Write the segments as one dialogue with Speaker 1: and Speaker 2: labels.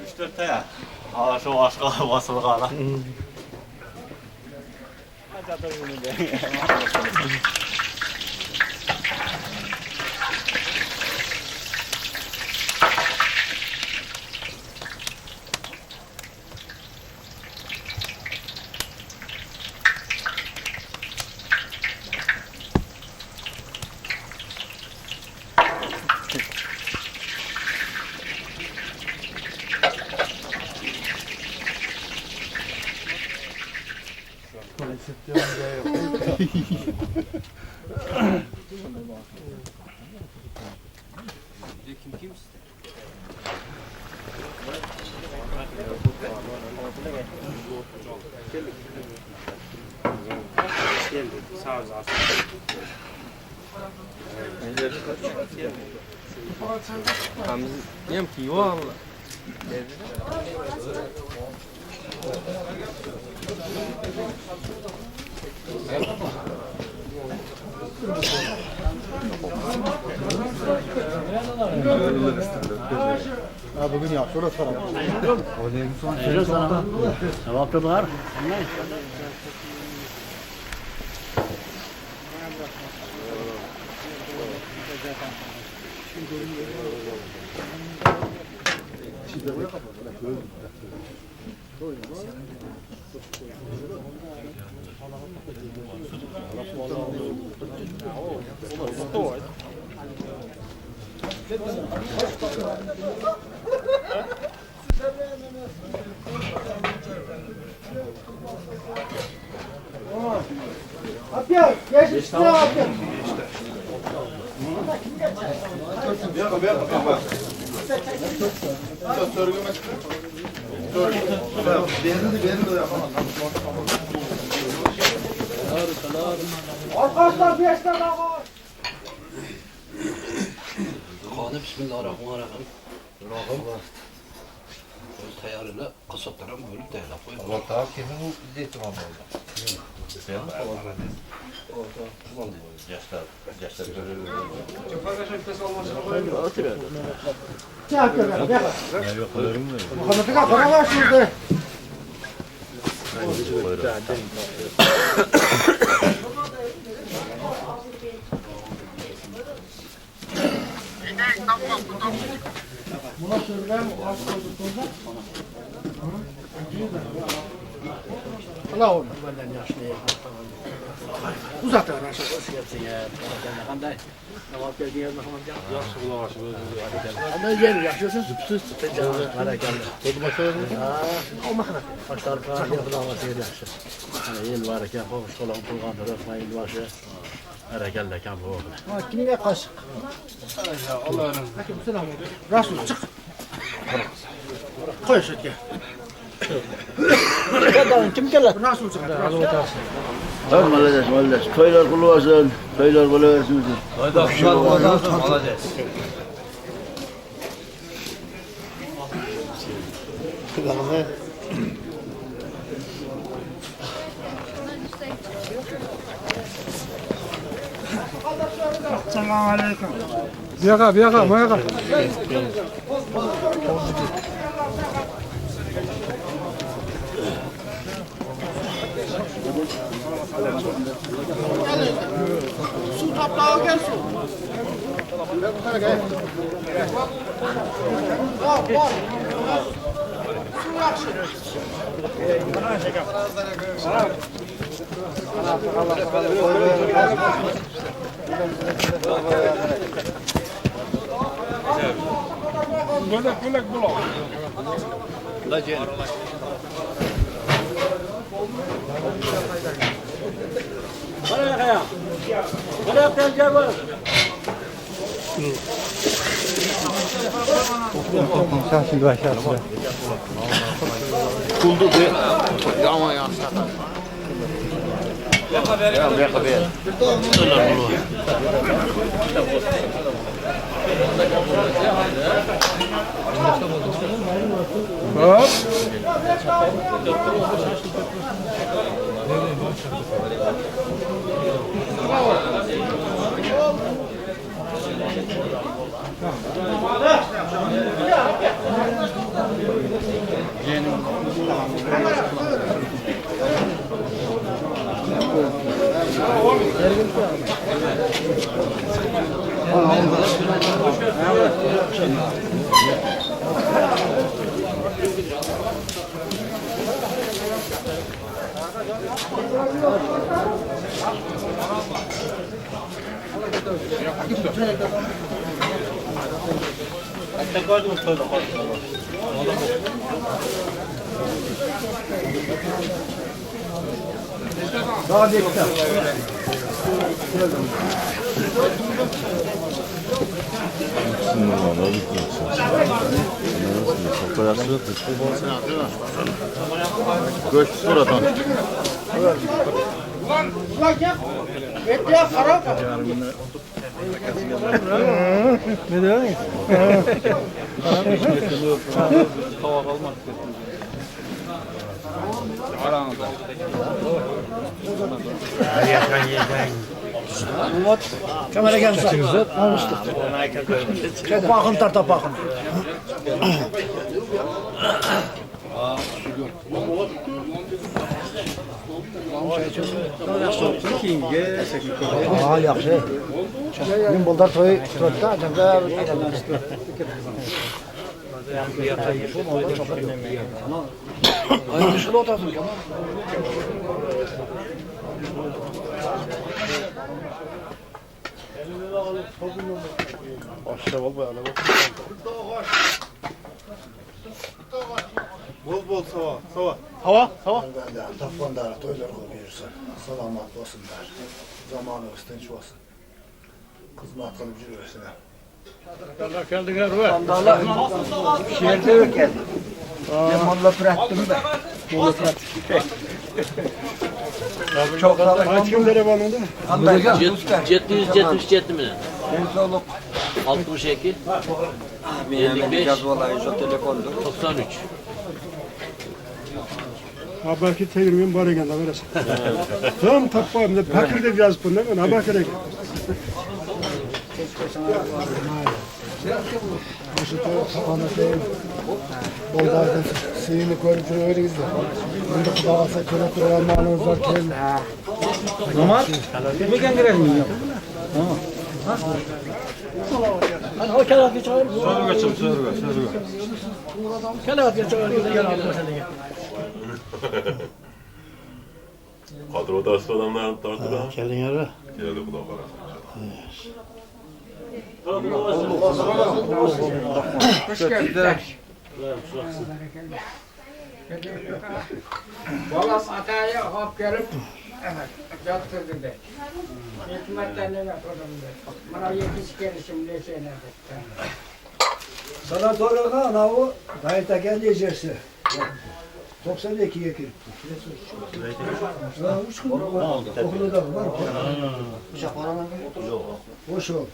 Speaker 1: Üç dört ya. Aa şu başka basılı kala. Hadi bunu de. Sağ ol.
Speaker 2: Nem ki valla.
Speaker 3: Bugün ya şurada sana.
Speaker 4: Şurada sana. Cevap da var.
Speaker 3: Apya, geç işte apya. Arkadaşlar 5 tane var.
Speaker 5: Kanı bismillahirrahmanirrahim. Rahim. Tayarıyla kasaplara bölüp de laf koyuyor.
Speaker 6: Allah daha kimin bu zeytin olmalı? Yaşlar görür.
Speaker 3: Ne yapıyor ben? Muhammed'e kadar var şurada. Buna söyleyeyim mi? Allah onu.
Speaker 4: Benden yaşlıya.
Speaker 3: Uzat araşı.
Speaker 4: Gelsin ya. Kanday. Tamam geldi yerine tamam gel.
Speaker 2: Yaxşı qulaq asıb özünü.
Speaker 4: Kanday yer yaşıyorsun. Süpsüz. Barakallah. Dedi başarılı. Ha.
Speaker 3: O makine.
Speaker 4: Başlar falan yapılan var yer yaşlı. Hani yıl var ki hoş olan kullandı. Rıfmayın başı. Barakallah kan bu.
Speaker 3: Ha kimle kaşık?
Speaker 2: Allah'ın.
Speaker 3: Selam. Rasul çık. Koy şöyle.
Speaker 4: Kim geldi?
Speaker 3: Rasul çık.
Speaker 4: Vallahi. Toylar kulu olsun. Toylar kulu olsun.
Speaker 6: Alacağız.
Speaker 3: Selamun aleyküm.
Speaker 2: Biyaka.
Speaker 3: Su tabağı gel su. Var. Su yakşı.
Speaker 2: Gülek bulaq.
Speaker 6: La gel.
Speaker 4: Bana kaya. Bana yaptan cevap.
Speaker 3: Şahsın başa.
Speaker 6: Kuldu be. Ama ya. Ya haber.
Speaker 2: Hop.
Speaker 6: Göç buradan.
Speaker 3: Ulan gel. Et ya kara.
Speaker 2: Ne diyorsun?
Speaker 3: Kamera gelsin. Bakın tarta bakın. Aa yaxşı. Men buldar toy turtda, janda Ay dışarı otasın Kemal.
Speaker 2: Aşağı ol bayağı. Bol sava.
Speaker 3: Tapkandar toylar koyuyorsun. Selamat olsunlar. Zamanı ısınç olsun. Hizmet kılıp yürüyorsun.
Speaker 2: Allah geldiler ve.
Speaker 3: Şehirde yok geldi. Ben molla bıraktım da. Molla bıraktım. Çok sağ olun.
Speaker 2: Kimlere bağlandı?
Speaker 3: Anlayacağım.
Speaker 4: 777 mi?
Speaker 3: Teyzoluk.
Speaker 4: 62
Speaker 6: Benim
Speaker 4: 55
Speaker 6: vallahi şu telefonda.
Speaker 4: 93.
Speaker 2: Ha belki teğrimin bari geldi versin. Tam tapayım da pakirde biraz bunlar. Ne bakere.
Speaker 3: Boldarda suyunu görüp öğreyiz de. Bunda kudağasa köle kuralmanız var ki. Namaz? Kime girelim ya? Hani o kenara geçelim.
Speaker 2: Sonra geçelim.
Speaker 3: Kenara geçelim.
Speaker 7: Kadroda asıl adamlar tartıda.
Speaker 3: Geldin yere.
Speaker 7: Geldi bu da para.
Speaker 8: Valla hataya hop gelip yattırdı de. Hikmetten ne yapalım de. Bana yetiş gelişim ne şeyler de.
Speaker 3: Sana doğru ana o gayet geleceğiz. 92'ye girip. Ha, 3 gün okulu da var. Uşak var mı? Yok. Boş ol.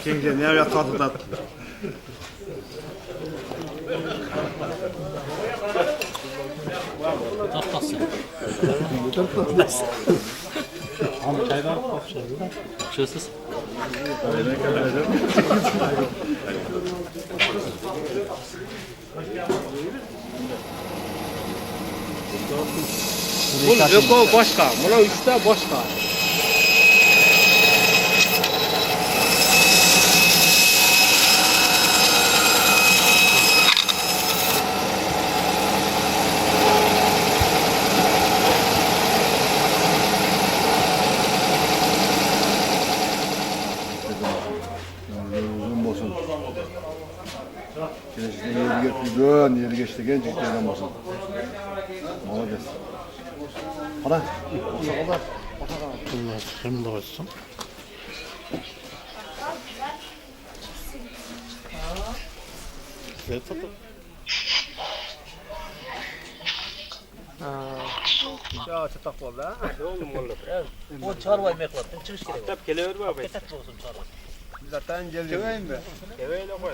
Speaker 2: Kenge ne yatağı da.
Speaker 4: Şöyle.
Speaker 6: Yok başka. Buna 3'te başka.
Speaker 3: Gelecekte yeri götürdün, yeri geçti gençliklerden basın. Молодец. Hala, ola.
Speaker 4: Allah şimdi olsun. Güzel tadı.
Speaker 6: Ya çıtak oldu ha. Oğlum olur.
Speaker 4: O çarvay meklar. Çıkış gerek.
Speaker 6: Tep geliyor mu abi?
Speaker 4: Paket olsun çarvay.
Speaker 6: Zaten geldi. Keveyim mi? Keveyle koy.